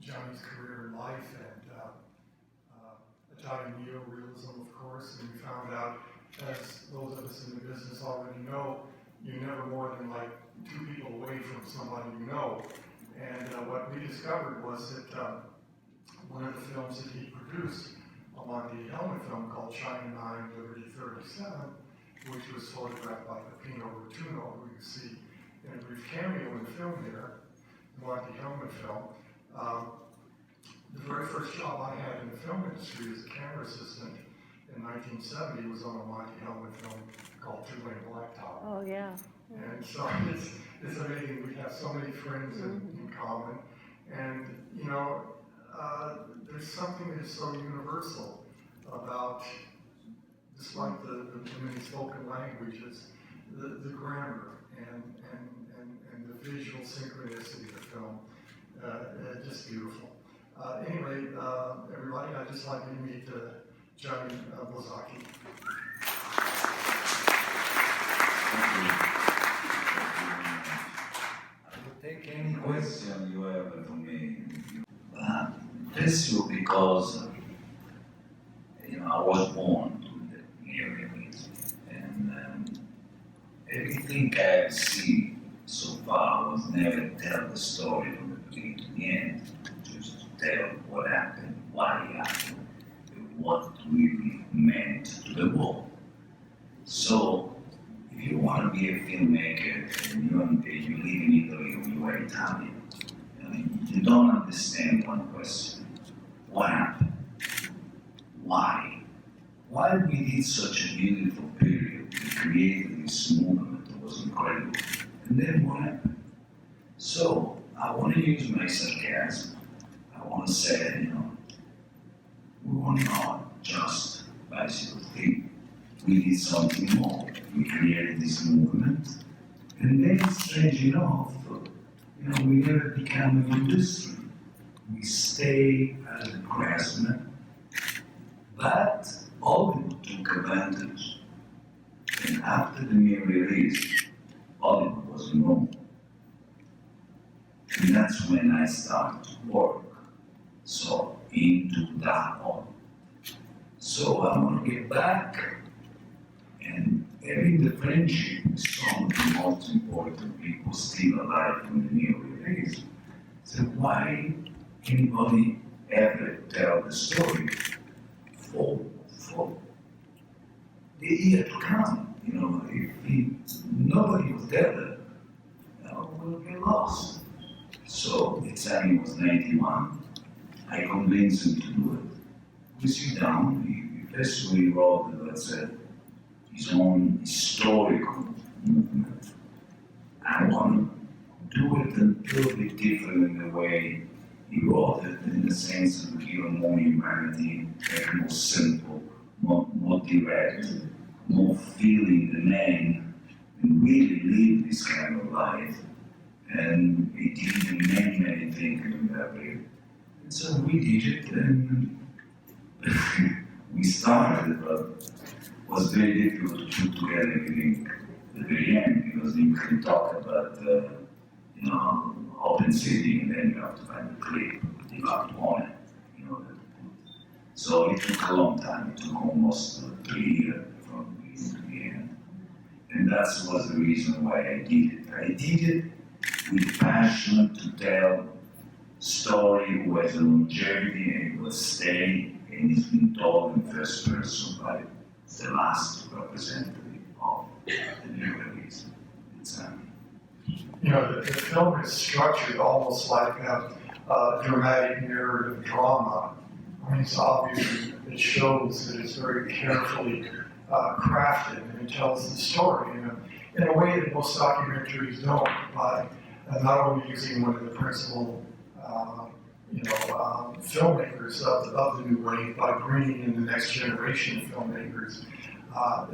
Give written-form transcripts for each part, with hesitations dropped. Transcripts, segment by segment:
Gianni's career in life and Italian Neorealism, of course, and we found out, as those of us in the business already know, you're never more than like 2 people away from somebody you know. And what we discovered was that one of the films that he produced, a Monty Hellman film called China 9, Liberty 37, which was photographed by Peppino Rotuno, who you see in a brief cameo in the film there, the Monty Hellman film. The very first job I had in the film industry as a camera assistant in 1970 was on a Monty Hellman film called Two-Lane Blacktop. Oh, yeah. And so it's amazing we have so many friends in common. And, you know, there's something that is so universal about, just like the many spoken languages, the grammar and the visual synchronicity of the film. Just beautiful. Anyway, everybody, I'd just like you to meet Gianni Bozzacchi. I will take any question you have for me. Bless you because I was born to the Neorealism, and everything I have seen so far was never tell the story from the beginning to the end, just to tell what happened, why it happened, and what really meant to the world. So, if you want to be a filmmaker and you live in Italy or you are Italian, you don't understand one question. What happened? Why? Why we did such a beautiful period? We created this movement that was incredible. And then what happened? So, I want to use my sarcasm. I want to say, we were not just bicycle thing. We did something more. We created this movement. And then, strange enough, we never became an industry. We stay as a craftsman, but Hollywood took advantage. And after the Neorealism, Hollywood was in Rome. And that's when I started to work. So, into that one. So I want to get back and having the friendship with some of the most important people still alive in the Neorealism. So why anybody ever tell the story for the year to come? If nobody will tell it, we'll get lost. So the time was 91. I convinced him to do it. We sit down, first we wrote, let's say, his own historical movement. I want to do it a little bit different in the way he wrote it, in the sense of giving more humanity, very more simple, more direct, more feeling the name, and really live this kind of life. And we did many things in that way. And so we did it, and we started, but it was very difficult to put together everything at the very end, because you can talk about, open city, and then you have to find the clip, you have to own it, So it took a long time, it took almost 3 years from the beginning to the end. And that was the reason why I did it. I did it with passion to tell story who has a longevity and will stay, and it's been told in first person by the last representative of the Neorealism. The film is structured almost like a dramatic narrative drama. I mean, it's obvious it shows that it's very carefully crafted, and it tells the story in a way that most documentaries don't, by not only using one of the principal filmmakers of the new wave, by bringing in the next generation of filmmakers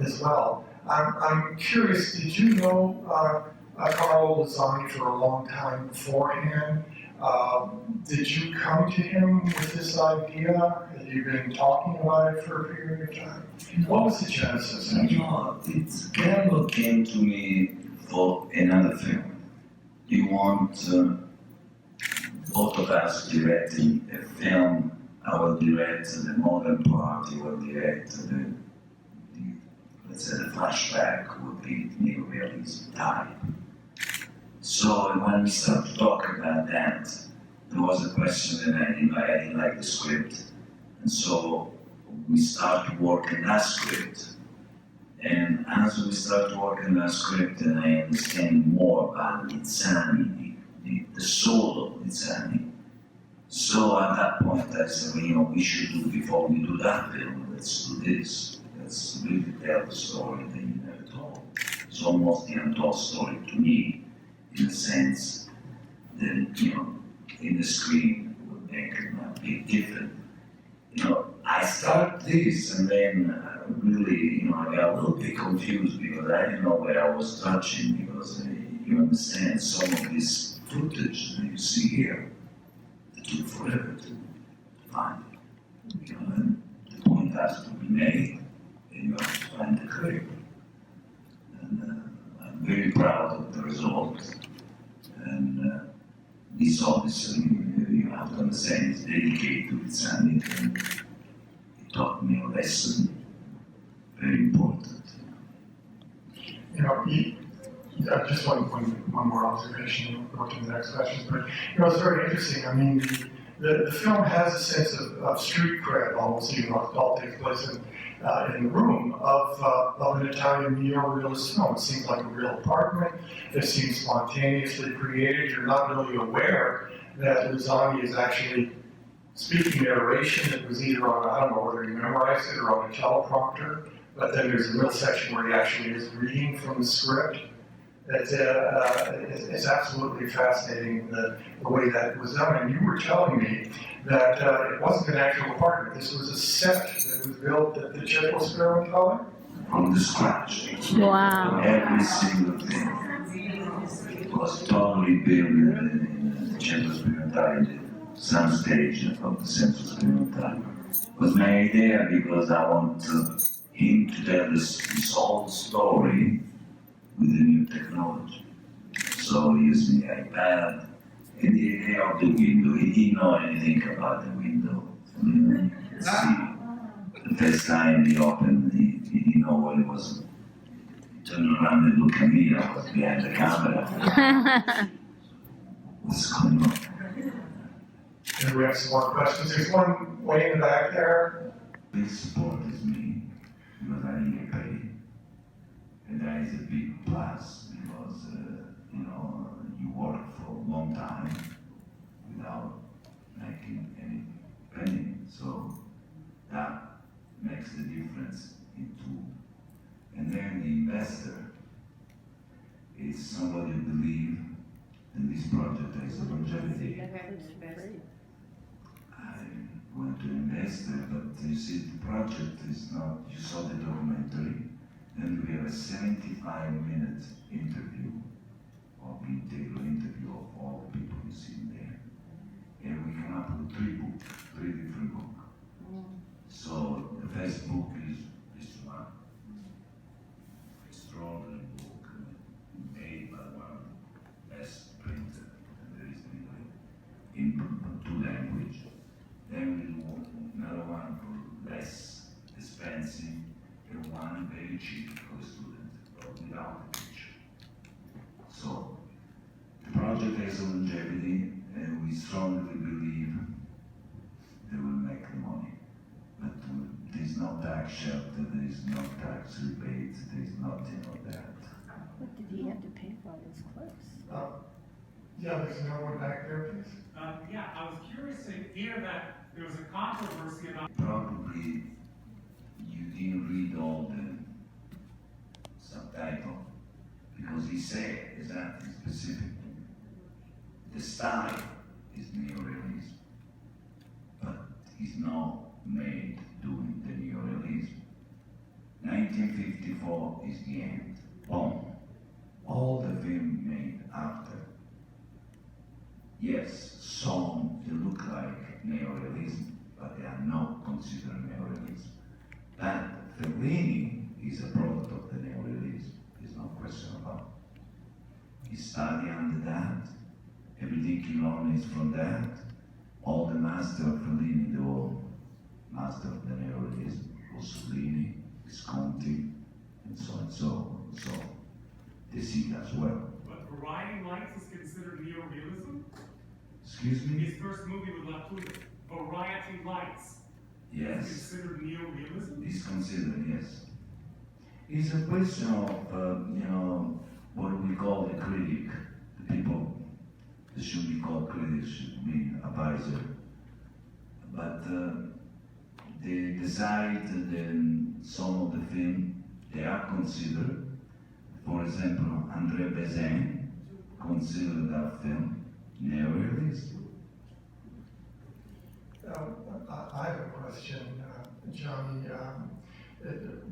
as well. I'm curious, did you know Carlo Lazzani for a long time beforehand? Did you come to him with this idea? Had you been talking about it for a period of time? What was the genesis? Carlo came to me for another film. He want both of us directing a film. I will direct the modern part, he will direct let's say the flashback would be neorealism type. So when we started talking about that, there was a question that I didn't like the script. And so we started working that script. And as we started working that script and I understand more about Lizzani, the soul of Lizzani. So at that point I said, well, we should do, before we do that film, let's do this. Let's really tell the story that you never told. It's almost the untold story to me, in the sense that, in the screen would make a big difference. I started this and then really, I got a little bit confused because I didn't know where I was touching because you understand some of this footage that you see here, it took forever to find it. And the point has to be made and you have to find the clip. And I'm very proud of the result. And this obviously, you have to understand, is dedicated to Lizzani and he taught me a lesson, very important. Just one more observation, we'll go to the next question. But it's very interesting. I mean, the film has a sense of street cred, almost, even though it all takes place in the room of an Italian neorealist film. It seems like a real apartment. It seems spontaneously created. You're not really aware that Lizzani is actually speaking narration. It was either on, I don't know whether he memorized it or on a teleprompter, but then there's a little section where he actually is reading from the script. It's absolutely fascinating the way that it was done. And you were telling me that it wasn't an actual apartment. This was a set that was built at the Czechoslovakian color? From the scratch. Wow. Every single thing. It was totally built in the Czechoslovakian soundstage of the Central Experimental. It was my idea because I want him to tell this whole story with the new technology. So using the iPad and the idea of the window, he didn't know anything about the window. The first time he opened, he didn't know what it was. He turned around and looked at me, I was behind the camera. What's going on? And we have some more questions. There's one way in the back there. This support is me, because I didn't get paid. And that is a big plus, because, you work for a long time without making any penny. So that makes the difference in two. And then the investor is somebody who believes in this project as a longevity. I went to invest there, but you see, the project is not, you saw the documentary, and we have a 75-minute interview, or integral interview of all the people you see there. And we come up with three different books. So the first book is this one, extraordinary book, made by one best printer there is in two languages. Then we do another one for less expensive, and one very cheap for the student, but without the picture. So the project has a longevity, and we strongly believe they will make the money. But there is no tax shelter, there is no tax rebate, there is nothing of that. What did he have to pay for all those clothes? Yeah, there's another one back there, please. I was curious to hear that there was a controversy about. Probably you didn't read all the subtitle because he said exactly specifically the style is neorealism, but he's not made doing the neorealism. 1954 is the end. Boom. All the film made after. Yes, some they look like neorealism, but they are not considered neorealism. But Fellini is a product of the neorealism. There's no question about it. He studied under that, everything you learn is from that. All the master of Fellini, the whole master of the Neorealism, Mussolini, Visconti, and so and so. So they see it as well. But Variety Lights is considered neorealism? Excuse me? His first movie with La Puya, Variety Lights, is Yes. considered neorealism? It's considered, yes. It's a question of, what we call the critic. The people that should be called critics should be advisor. But they decide that some of the film they are considered. For example, André Bazin considered that film neorealist. I have a question, Johnny.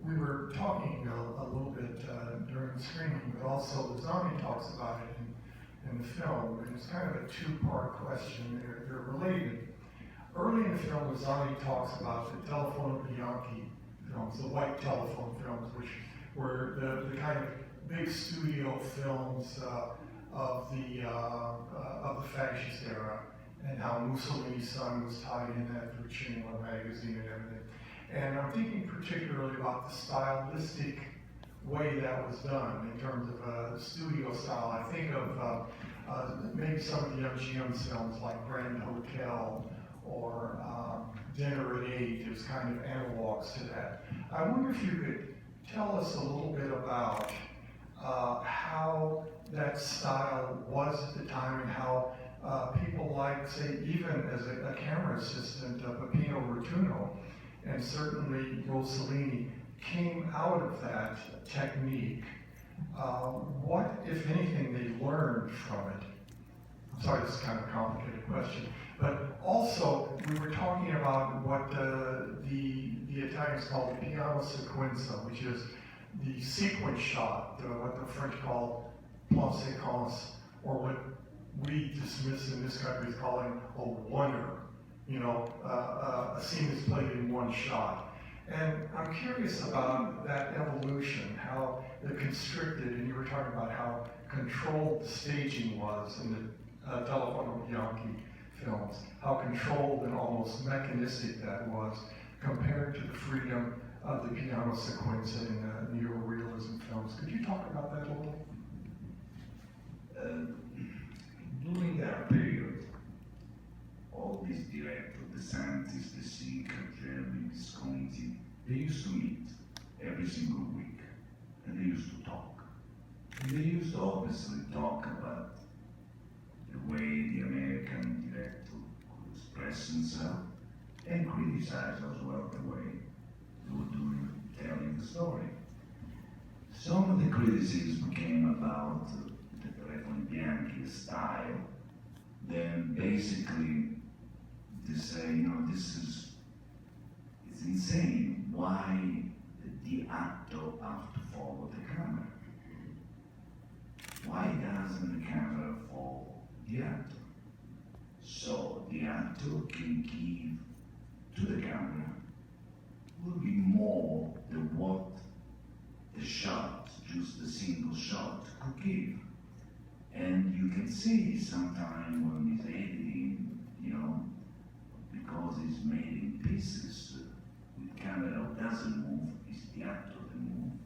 We were talking a little bit during the screening, but also Zombie talks about it in the film, and it's kind of a two-part question. They're related. Early in the film, Zombie talks about the Telephone Bianchi films, the white telephone films, which were the kind of big studio films of the fascist era, and how Mussolini's son was tied in that through Cinema magazine and everything. And I'm thinking particularly about the stylistic way that was done in terms of studio style. I think of maybe some of the MGM films like Grand Hotel or Dinner at 8. There's kind of analogs to that. I wonder if you could tell us a little bit about how that style was at the time and how people like, say, even as a camera assistant, Peppino Rotuno, and certainly Rossellini came out of that technique. What, if anything, they learned from it? I'm sorry, this is kind of a complicated question. But also, we were talking about what the Italians call the piano sequenza, which is the sequence shot, what the French call plan séquence, or what we dismiss in this country as calling a wonder. A scene is played in one shot. And I'm curious about that evolution, how the constricted, and you were talking about how controlled the staging was in the Telefono Bianchi films, how controlled and almost mechanistic that was compared to the freedom of the piano sequence in neorealism films. Could you talk about that a little? During that period, all these directors, the scientists, the Sica, German, Visconti, they used to meet every single week, and they used to talk. And they used to obviously talk about the way the American director could express himself, and criticize as well the way they were doing, telling the story. Some of the criticism came about the Telefono Bianchi style. Then basically they say, it's insane. Why the actor have to follow the camera? Why doesn't the camera follow the actor? So the actor can give to the camera will be more than what the shot, just a single shot, could give. And you can see sometimes when he's editing, because it's made in pieces, with camera doesn't move, it's the actor that moves.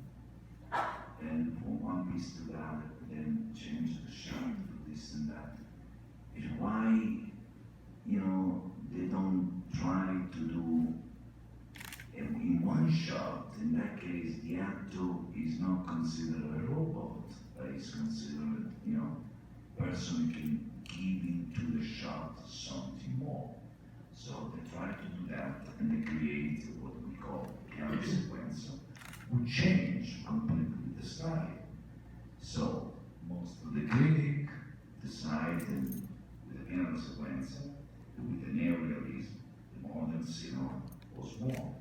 And from one piece to the other, then change the shot for this and that. It's why, they don't try to do in one shot. In that case, the actor is not considered a robot, but is considered, person who can give into the shot something more. So they try to do that, and they create what we call piano sequence, who change completely the style. So most of the critic decided with the piano sequence, with the neorealism, the modern cinema was born.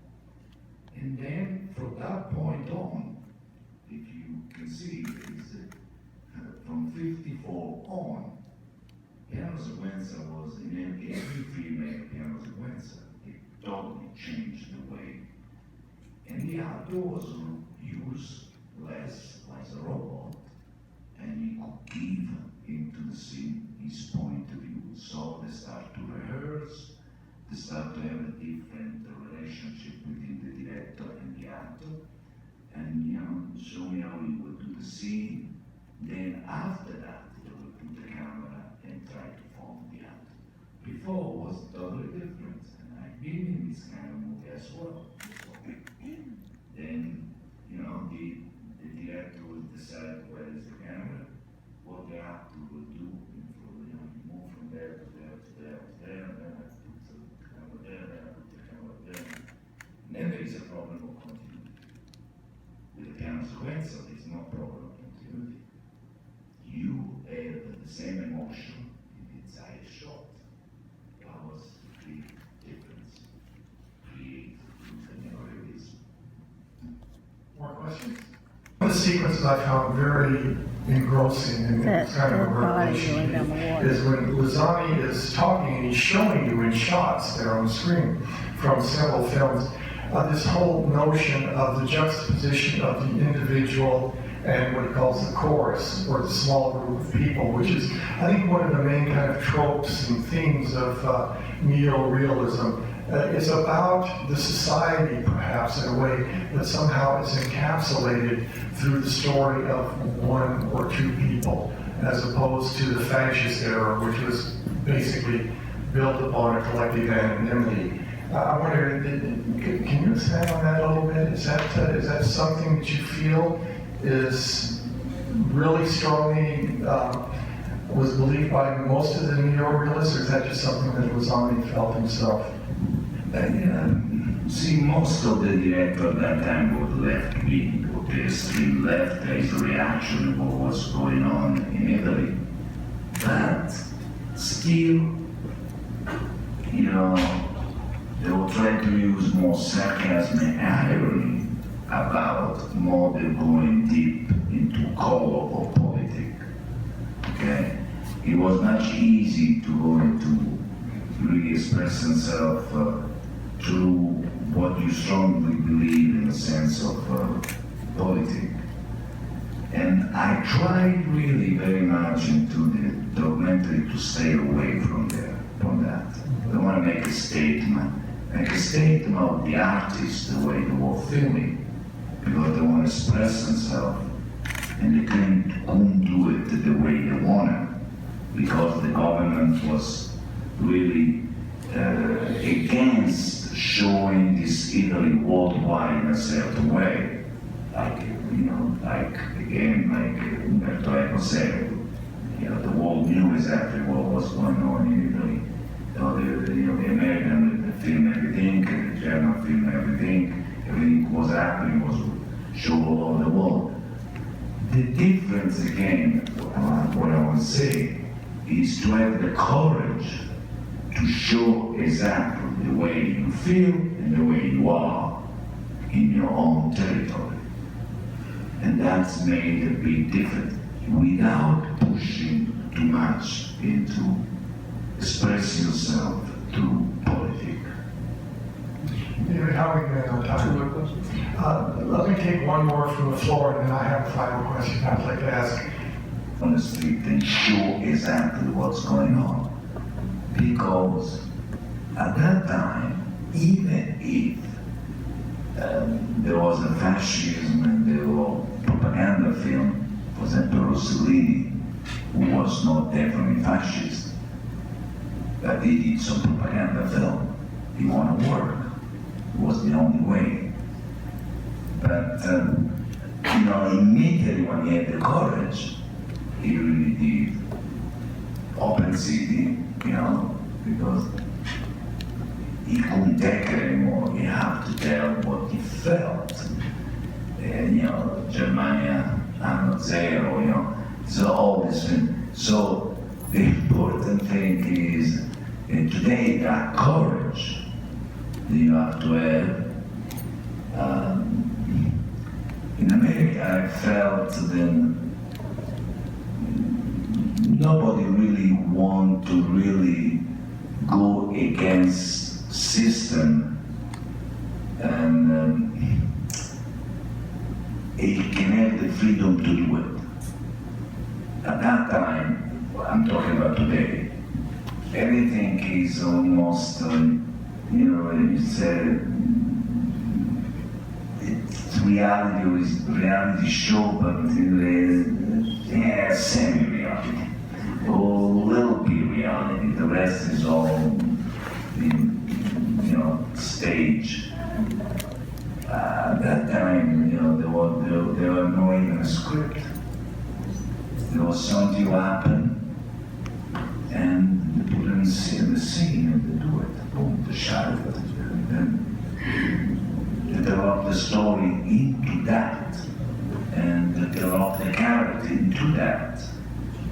And then from that point on, if you can see, it's from 54 on, piano sequenza was in every female piano sequenza. It totally changed the way. And the actor was used less as a robot, and he could give into the scene his point of view. So they start to rehearse, they start to have a different relationship between the director and the actor, and show me how he would do the scene. Then after that, they would put the camera and try to form the actor. Before was totally different, and I've been in this kind of movie as well. Then, the director would decide where is the camera, what the actor will do, move from there to there to there to there, and then I put the camera there, then I put the camera there. Never is a problem of continuity. With the piano sequence, there's no problem of continuity. You have the same emotion in the entire shot. That was the big difference. Create the neorealism. More questions? One of the sequences I found very engrossing and it's kind of a revelation is when Bozzacchi is talking and he's showing you in shots there on the screen from several films this whole notion of the juxtaposition of the individual and what he calls the chorus, or the small group of people, which is, I think, one of the main kind of tropes and themes of neorealism. It's about the society, perhaps, in a way that somehow is encapsulated through the story of one or two people, as opposed to the fascist era, which was basically built upon a collective anonymity. I wonder, can you expand on that a little bit? Is that something that you feel is really strongly was believed by most of the neorealists, or is that just something that Bozzacchi felt himself? See, most of the directors at that time were left-wing, obviously left as a reaction to what was going on in Italy. But still, they were trying to use more sarcasm and irony about more than going deep into color or politics. Okay? It was much easy to go into really express himself through what you strongly believe in the sense of politics. And I tried really very much into the documentary to stay away from that. I don't want to make a statement of the artist, the way they were filming, because they want to express themselves, and they couldn't do it the way they wanted, because the government was really against showing this Italy worldwide in a certain way. Like Umberto Eco said, the world knew exactly what was going on in Italy. The American film everything, the German film everything was happening, was shown all over the world. The difference again, what I want to say, is to have the courage to show exactly the way you feel and the way you are in your own territory. And that's made a big difference without pushing too much into expressing yourself through politics. David, how are we going on time? Let me take one more from the floor, and then I have a final question I'd like to ask. On the street and show exactly what's going on. Because at that time, even if there was a fascism and there was propaganda film, for example, Mussolini, who was not definitely fascist, but he did some propaganda film. He wanted to work. It was the only way. But, immediately when he had the courage, he really did open city, because he couldn't take it anymore. He had to tell what he felt. Germania, Anno Zero, so all this thing. So the important thing is, today, that courage that you have to have. In America, I felt that nobody really want to really go against system, and he can have the freedom to do it. At that time, I'm talking about today, everything is almost, it's reality show, but semi-reality. A little bit reality. The rest is all, stage. At that time, there were no even script. There was something to happen, and they put in the scene, and they do it. Boom, they shot it, and then they develop the story into that, and they develop the character into that.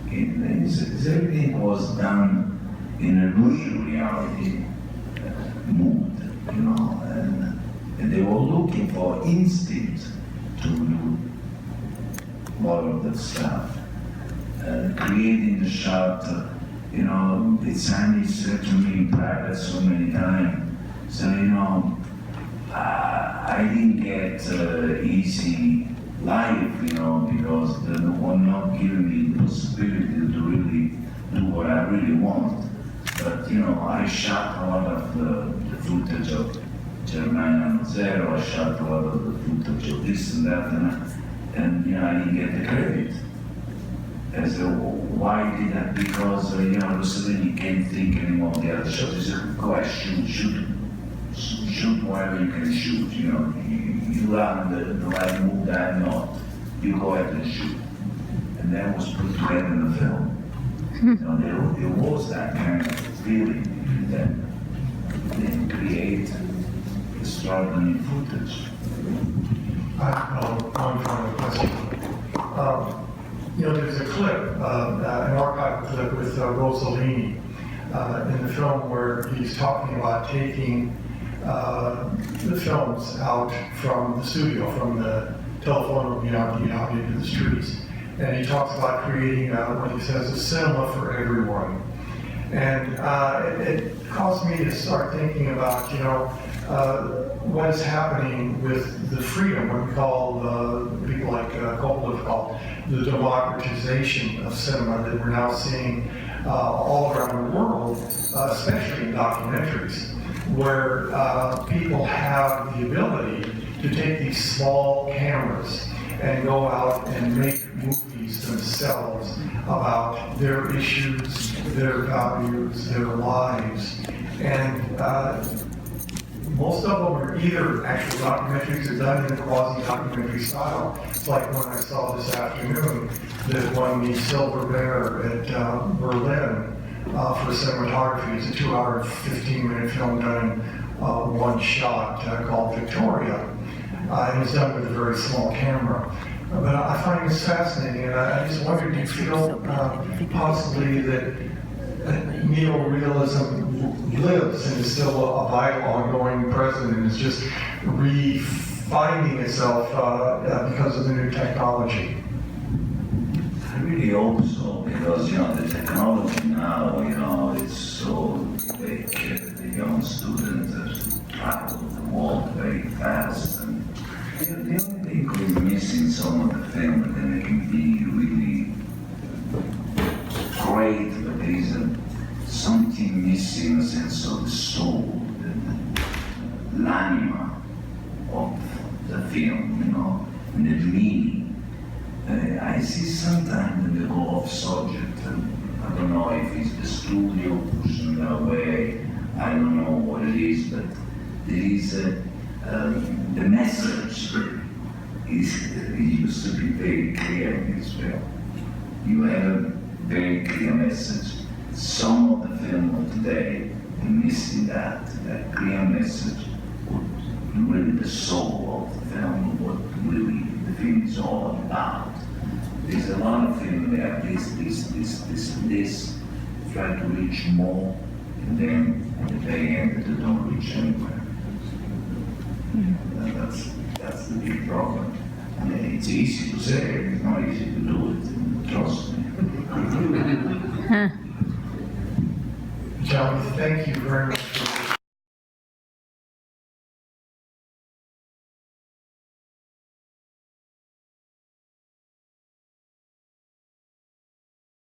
Everything was done in a real reality mood, and they were looking for instinct to do all of that stuff. Creating the shot, Gianni said to me in private so many times, so, I didn't get easy life, because they were not giving me the possibility to really do what I really want. But, I shot a lot of the footage of Germania Zero, I shot a lot of the footage of this and that, and I didn't get the credit. And so, why did that? Because, suddenly you can't think anymore of the other shots. You say, go ahead, shoot whatever you can shoot, you learn the right move, that not, you go ahead and shoot. And that was put together in the film. There was that kind of feeling that they create extraordinary footage. One final question. There's a clip, an archive clip with Rossellini in the film where he's talking about taking the films out from the studio, from the telephone room out into the streets. And he talks about creating what he says a cinema for everyone. And it caused me to start thinking about, what is happening with the freedom, what we call, people like Coppola call the democratization of cinema that we're now seeing all around the world, especially in documentaries, where people have the ability to take these small cameras and go out and make movies themselves about their issues, their values, their lives. And most of them are either actual documentaries or done in a quasi-documentary style. It's like when I saw this afternoon that won the Silver Bear at Berlin for cinematography. It's a 2-hour, 15-minute film done in one shot called Victoria. It was done with a very small camera. But I find this fascinating, and I just wondered, do you feel possibly that neorealism lives and is still a vital, ongoing present, and is just refining itself because of the new technology? I really hope so, because the technology now, it's so big. The young students travel the world very fast, and the only thing we're missing some of the film, and then it can be really great, but there is something missing, a sense of the soul, l'anima of the film, and the meaning. I see sometimes when they go off subject, and I don't know if it's the studio pushing that way, I don't know what it is, but there is the message it used to be very clear in this film. You have a very clear message. Some of the film of today are missing that clear message, really the soul of the film, what really the film is all about. There's a lot of film there, this, try to reach more, and then at the very end they don't reach anywhere. That's the big problem. I mean, it's easy to say, it's not easy to do it, trust me. Gianni, thank you very much.